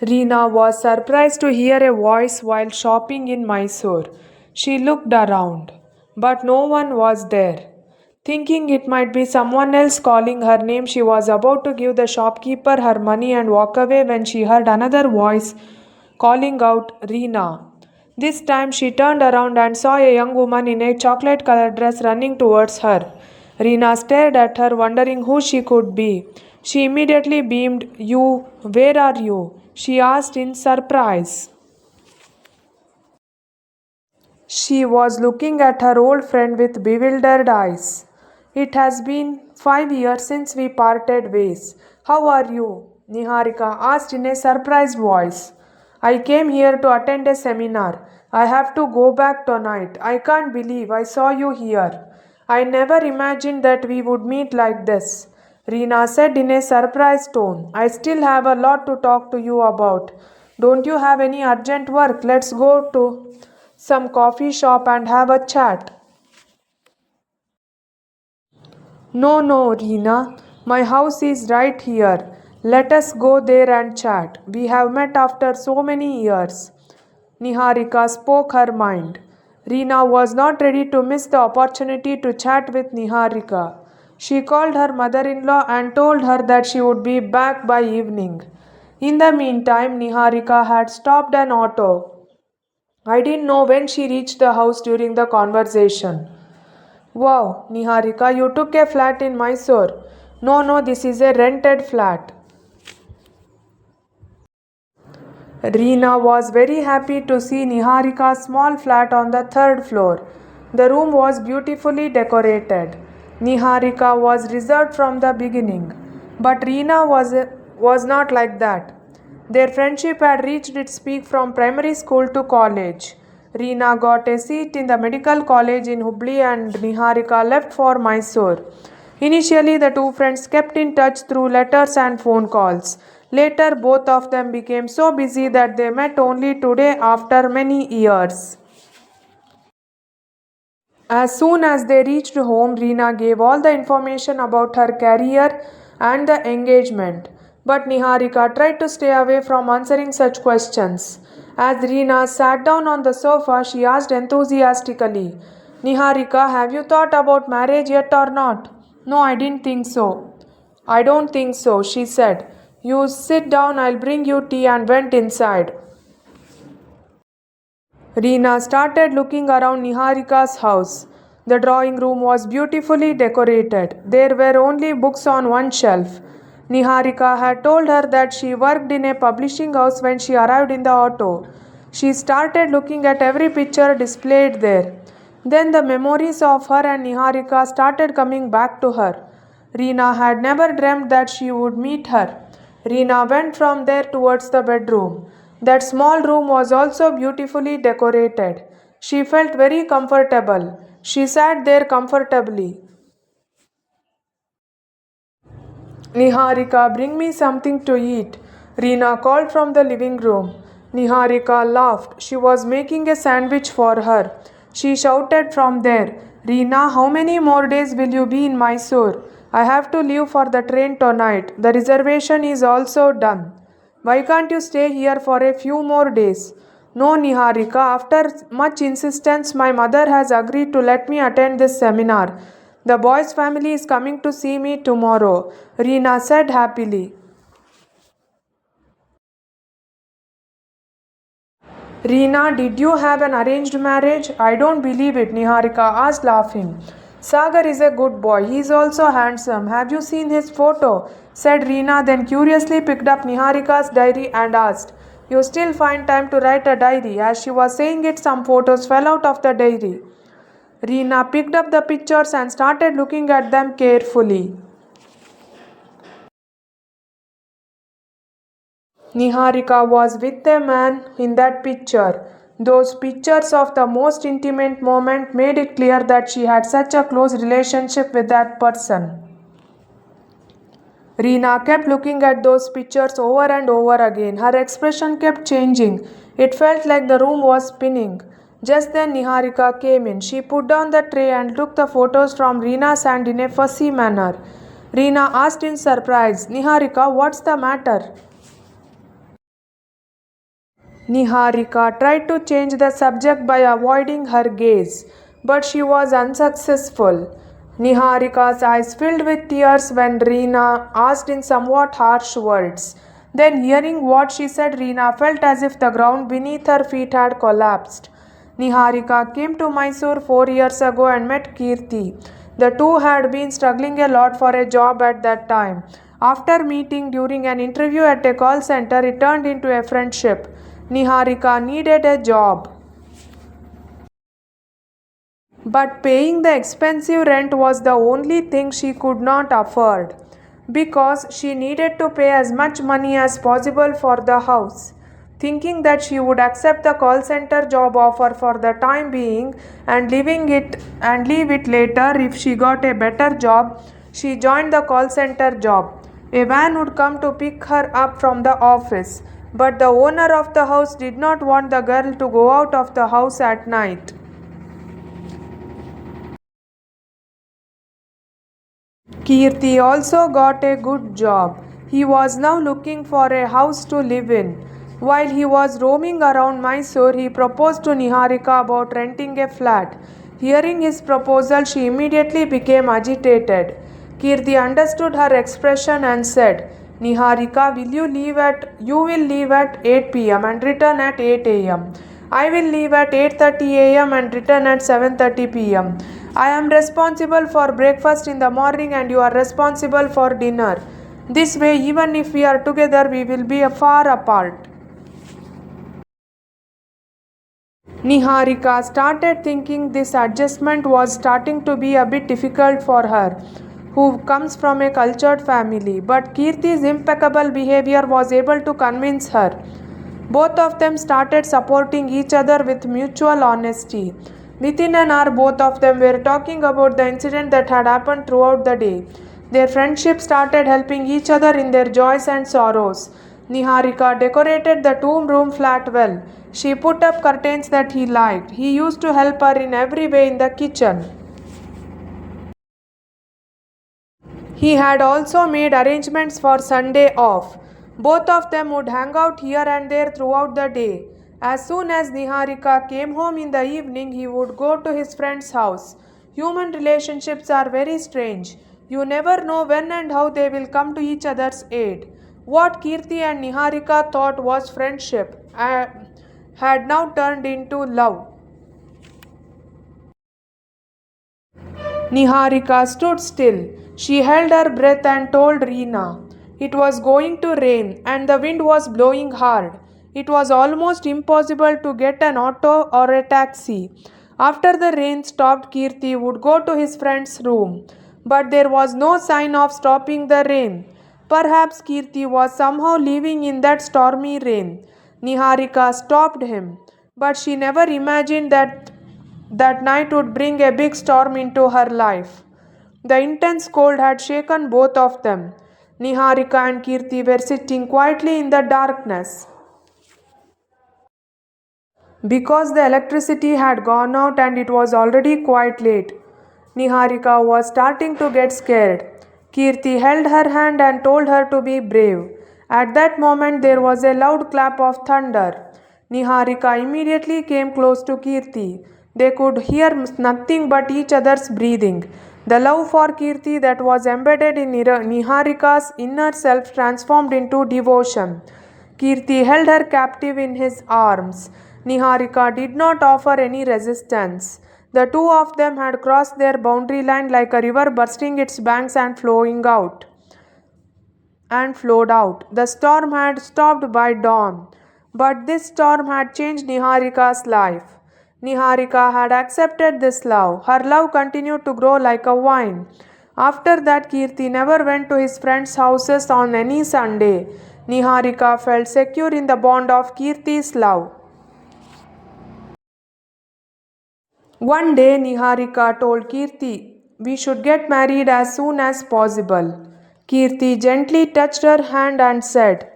Reena was surprised to hear a voice while shopping in Mysore. She looked around, but no one was there. Thinking it might be someone else calling her name, she was about to give the shopkeeper her money and walk away when she heard another voice calling out, Reena. This time she turned around and saw a young woman in a chocolate colored dress running towards her. Reena stared at her, wondering who she could be. She immediately beamed, You, where are you? She asked in surprise. She was looking at her old friend with bewildered eyes. It has been 5 years since we parted ways. How are you? Niharika asked in a surprised voice. I came here to attend a seminar. I have to go back tonight. I can't believe I saw you here. I never imagined that we would meet like this. Reena said in a surprised tone. I still have a lot to talk to you about. Don't you have any urgent work? Let's go to some coffee shop and have a chat. No, Reena. My house is right here. Let us go there and chat. We have met after so many years. Niharika spoke her mind. Reena was not ready to miss the opportunity to chat with Niharika. She called her mother in law and told her that she would be back by evening. In the meantime, Niharika had stopped an auto. I didn't know when she reached the house during the conversation. Wow, Niharika, you took a flat in Mysore. No, this is a rented flat. Reena was very happy to see Niharika's small flat on the third floor. The room was beautifully decorated. Niharika was reserved from the beginning, but Reena was not like that. Their friendship had reached its peak from primary school to college. Reena got a seat in the medical college in Hubli and Niharika left for Mysore. Initially, the two friends kept in touch through letters and phone calls. Later, both of them became so busy that they met only today after many years. As soon as they reached home, Reena gave all the information about her career and the engagement. But Niharika tried to stay away from answering such questions. As Reena sat down on the sofa, she asked enthusiastically, Niharika, have you thought about marriage yet or not? No, I didn't think so. I don't think so, she said. You sit down, I'll bring you tea, and went inside. Reena started looking around Niharika's house. The drawing room was beautifully decorated. There were only books on one shelf. Niharika had told her that she worked in a publishing house when she arrived in the auto. She started looking at every picture displayed there. Then the memories of her and Niharika started coming back to her. Reena had never dreamt that she would meet her. Reena went from there towards the bedroom. That small room was also beautifully decorated. She felt very comfortable. She sat there comfortably. Niharika, bring me something to eat. Reena called from the living room. Niharika laughed. She was making a sandwich for her. She shouted from there, Reena, how many more days will you be in Mysore? I have to leave for the train tonight. The reservation is also done. Why can't you stay here for a few more days? No, Niharika, after much insistence, my mother has agreed to let me attend this seminar. The boy's family is coming to see me tomorrow, Reena said happily. Reena, did you have an arranged marriage? I don't believe it, Niharika asked, laughing. Sagar is a good boy. He is also handsome. Have you seen his photo? Said Reena, then curiously picked up Niharika's diary and asked, You still find time to write a diary? As she was saying it, some photos fell out of the diary. Reena picked up the pictures and started looking at them carefully. Niharika was with a man in that picture. Those pictures of the most intimate moment made it clear that she had such a close relationship with that person. Reena kept looking at those pictures over and over again. Her expression kept changing. It felt like the room was spinning. Just then Niharika came in. She put down the tray and took the photos from Reena's hand in a fussy manner. Reena asked in surprise, Niharika, what's the matter? Niharika tried to change the subject by avoiding her gaze, but she was unsuccessful. Niharika's eyes filled with tears when Reena asked in somewhat harsh words. Then, hearing what she said, Reena felt as if the ground beneath her feet had collapsed. Niharika came to Mysore 4 years ago and met Kirti. The two had been struggling a lot for a job at that time. After meeting during an interview at a call center, it turned into a friendship. Niharika needed a job, but paying the expensive rent was the only thing she could not afford because she needed to pay as much money as possible for the house. Thinking that she would accept the call center job offer for the time being and leave it later if she got a better job, she joined the call center job. A van would come to pick her up from the office, but the owner of the house did not want the girl to go out of the house at night. Kirti also got a good job. He was now looking for a house to live in. While he was roaming around Mysore, he proposed to Niharika about renting a flat. Hearing his proposal, she immediately became agitated. Kirti understood her expression and said, Niharika, you will leave at 8 p.m. and return at 8 a.m. I will leave at 8:30 a.m. and return at 7:30 p.m. I am responsible for breakfast in the morning and you are responsible for dinner. This way, even if we are together, we will be far apart. Niharika started thinking this adjustment was starting to be a bit difficult for her, who comes from a cultured family, but Kirti's impeccable behavior was able to convince her. Both of them started supporting each other with mutual honesty. Within an hour, both of them were talking about the incident that had happened throughout the day. Their friendship started helping each other in their joys and sorrows. Niharika decorated the two-room flat well. She put up curtains that he liked. He used to help her in every way in the kitchen. He had also made arrangements for Sunday off. Both of them would hang out here and there throughout the day. As soon as Niharika came home in the evening, he would go to his friend's house. Human relationships are very strange. You never know when and how they will come to each other's aid. What Kirti and Niharika thought was friendship had now turned into love. Niharika stood still. She held her breath and told Reena. It was going to rain and the wind was blowing hard. It was almost impossible to get an auto or a taxi. After the rain stopped, Kirti would go to his friend's room. But there was no sign of stopping the rain. Perhaps Kirti was somehow living in that stormy rain. Niharika stopped him, but she never imagined that night would bring a big storm into her life. The intense cold had shaken both of them. Niharika and Kirti were sitting quietly in the darkness. Because the electricity had gone out and it was already quite late, Niharika was starting to get scared. Kirti held her hand and told her to be brave. At that moment, there was a loud clap of thunder. Niharika immediately came close to Kirti. They could hear nothing but each other's breathing. The love for Kirti that was embedded in Niharika's inner self transformed into devotion. Kirti held her captive in his arms. Niharika did not offer any resistance. The two of them had crossed their boundary line like a river bursting its banks and flowed out. The storm had stopped by dawn, but this storm had changed Niharika's life. Niharika had accepted this love. Her love continued to grow like a vine. After that, Kirti never went to his friends' houses on any Sunday. Niharika felt secure in the bond of Kirti's love. One day, Niharika told Kirti, we should get married as soon as possible. Kirti gently touched her hand and said,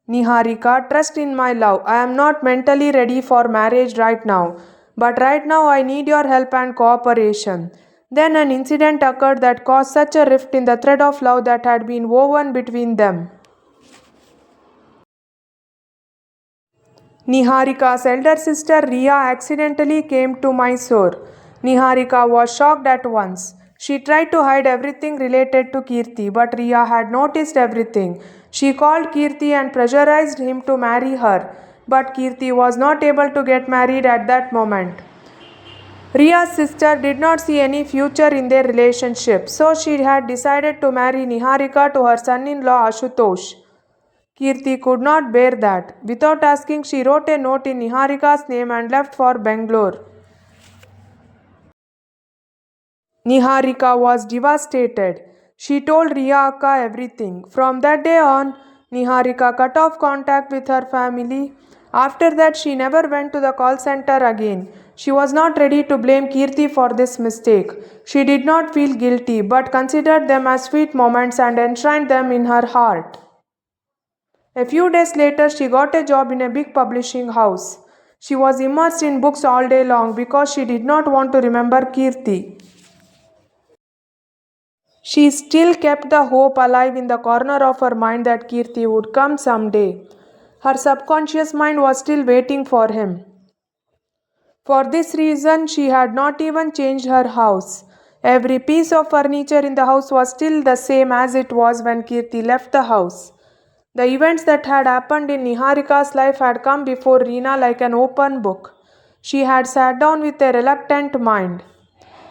Niharika, trust in my love. I am not mentally ready for marriage right now, but right now I need your help and cooperation. Then an incident occurred that caused such a rift in the thread of love that had been woven between them. Niharika's elder sister Riya accidentally came to Mysore. Niharika was shocked at once. She tried to hide everything related to Kirti, but Riya had noticed everything. She called Kirti and pressurized him to marry her, but Kirti was not able to get married at that moment. Riya's sister did not see any future in their relationship, so she had decided to marry Niharika to her son-in-law Ashutosh. Kirti could not bear that. Without asking, she wrote a note in Niharika's name and left for Bangalore. Niharika was devastated. She told Riya Akka everything. From that day on, Niharika cut off contact with her family. After that, she never went to the call center again. She was not ready to blame Kirti for this mistake. She did not feel guilty but considered them as sweet moments and enshrined them in her heart. A few days later, she got a job in a big publishing house. She was immersed in books all day long because she did not want to remember Kirti. She still kept the hope alive in the corner of her mind that Kirti would come someday. Her subconscious mind was still waiting for him. For this reason, she had not even changed her house. Every piece of furniture in the house was still the same as it was when Kirti left the house. The events that had happened in Niharika's life had come before Reena like an open book. She had sat down with a reluctant mind.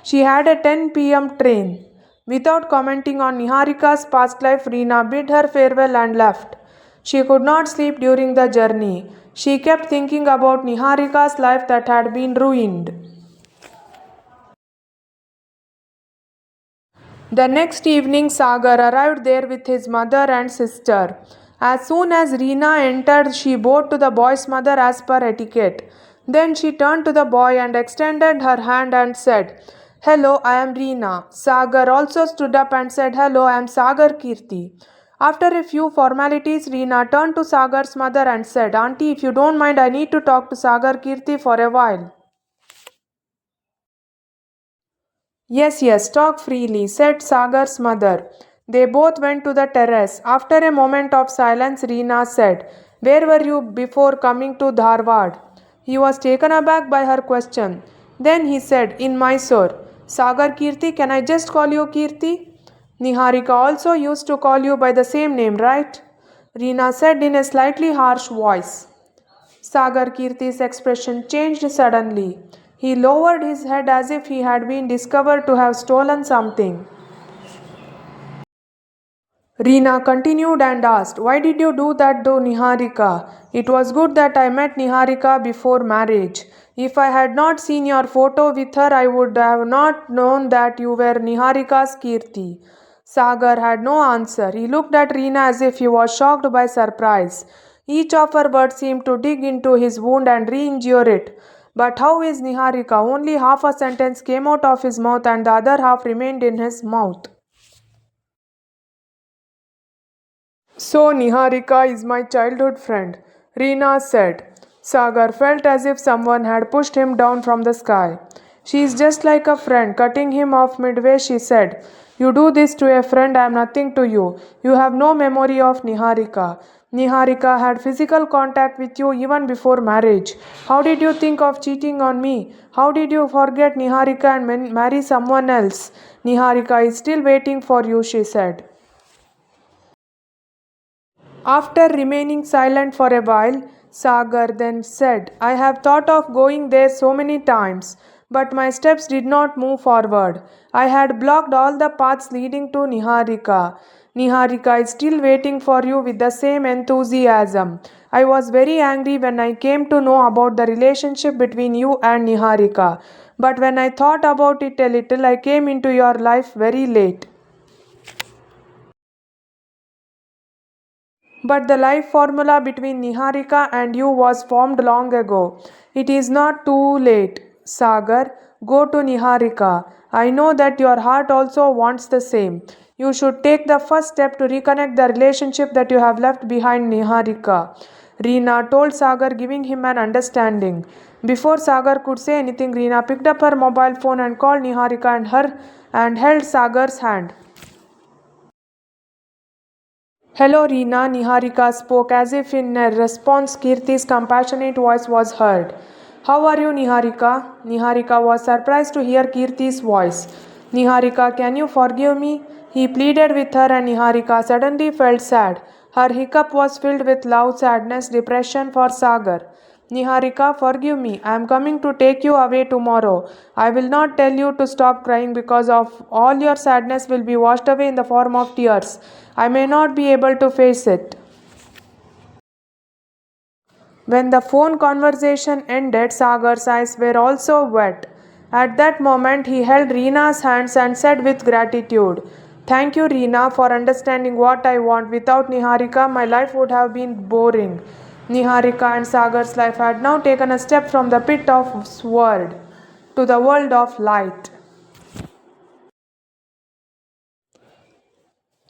She had a 10 p.m. train. Without commenting on Niharika's past life, Reena bid her farewell and left. She could not sleep during the journey. She kept thinking about Niharika's life that had been ruined. The next evening, Sagar arrived there with his mother and sister. As soon as Reena entered, she bowed to the boy's mother as per etiquette. Then she turned to the boy and extended her hand and said, "Hello, I am Reena." Sagar also stood up and said, "Hello, I am Sagar Kirti." After a few formalities, Reena turned to Sagar's mother and said, "Auntie, if you don't mind, I need to talk to Sagar Kirti for a while." Yes, talk freely, said Sagar's mother. They both went to the terrace. After a moment of silence, Reena said, "Where were you before coming to Dharwad?" He was taken aback by her question. Then he said, "In Mysore." "Sagar Kirti, can I just call you Kirti?" "Niharika also used to call you by the same name, right?" Reena said in a slightly harsh voice. Sagar Kirti's expression changed suddenly. He lowered his head as if he had been discovered to have stolen something. Reena continued and asked, "Why did you do that to Niharika? It was good that I met Niharika before marriage. If I had not seen your photo with her, I would have not known that you were Niharika's Kirti." Sagar had no answer. He looked at Reena as if he was shocked by surprise. Each of her words seemed to dig into his wound and re-injure it. "But how is Niharika?" Only half a sentence came out of his mouth and the other half remained in his mouth. "So Niharika is my childhood friend," Reena said. Sagar felt as if someone had pushed him down from the sky. "She is just like a friend." Cutting him off midway, she said, "You do this to a friend, I am nothing to you. You have no memory of Niharika. Niharika had physical contact with you even before marriage. How did you think of cheating on me? How did you forget Niharika and marry someone else? Niharika is still waiting for you," she said. After remaining silent for a while, Sagar then said, "I have thought of going there so many times, but my steps did not move forward. I had blocked all the paths leading to Niharika. Niharika is still waiting for you with the same enthusiasm. I was very angry when I came to know about the relationship between you and Niharika. But when I thought about it a little, I came into your life very late. But the life formula between Niharika and you was formed long ago. It is not too late. Sagar, go to Niharika. I know that your heart also wants the same. You should take the first step to reconnect the relationship that you have left behind, Niharika." Reena told Sagar, giving him an understanding. Before Sagar could say anything, Reena picked up her mobile phone and called Niharika and held Sagar's hand. Hello, Reena, Niharika spoke as if in a response. Kirti's compassionate voice was heard. How are you, Niharika? Niharika was surprised to hear Kirti's voice. Niharika, can you forgive me? He pleaded with her, and Niharika suddenly felt sad. Her hiccup was filled with love, sadness, depression for Sagar. Niharika, forgive me. I am coming to take you away tomorrow. I will not tell you to stop crying because of all your sadness will be washed away in the form of tears. I may not be able to face it. When the phone conversation ended, Sagar's eyes were also wet. At that moment, he held Reena's hands and said with gratitude, "Thank you, Reena, for understanding what I want. Without Niharika, my life would have been boring." Niharika and Sagar's life had now taken a step from the pit of sword to the world of light.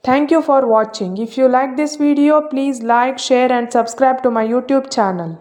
Thank you for watching. If you like this video, please like, share and subscribe to my YouTube channel.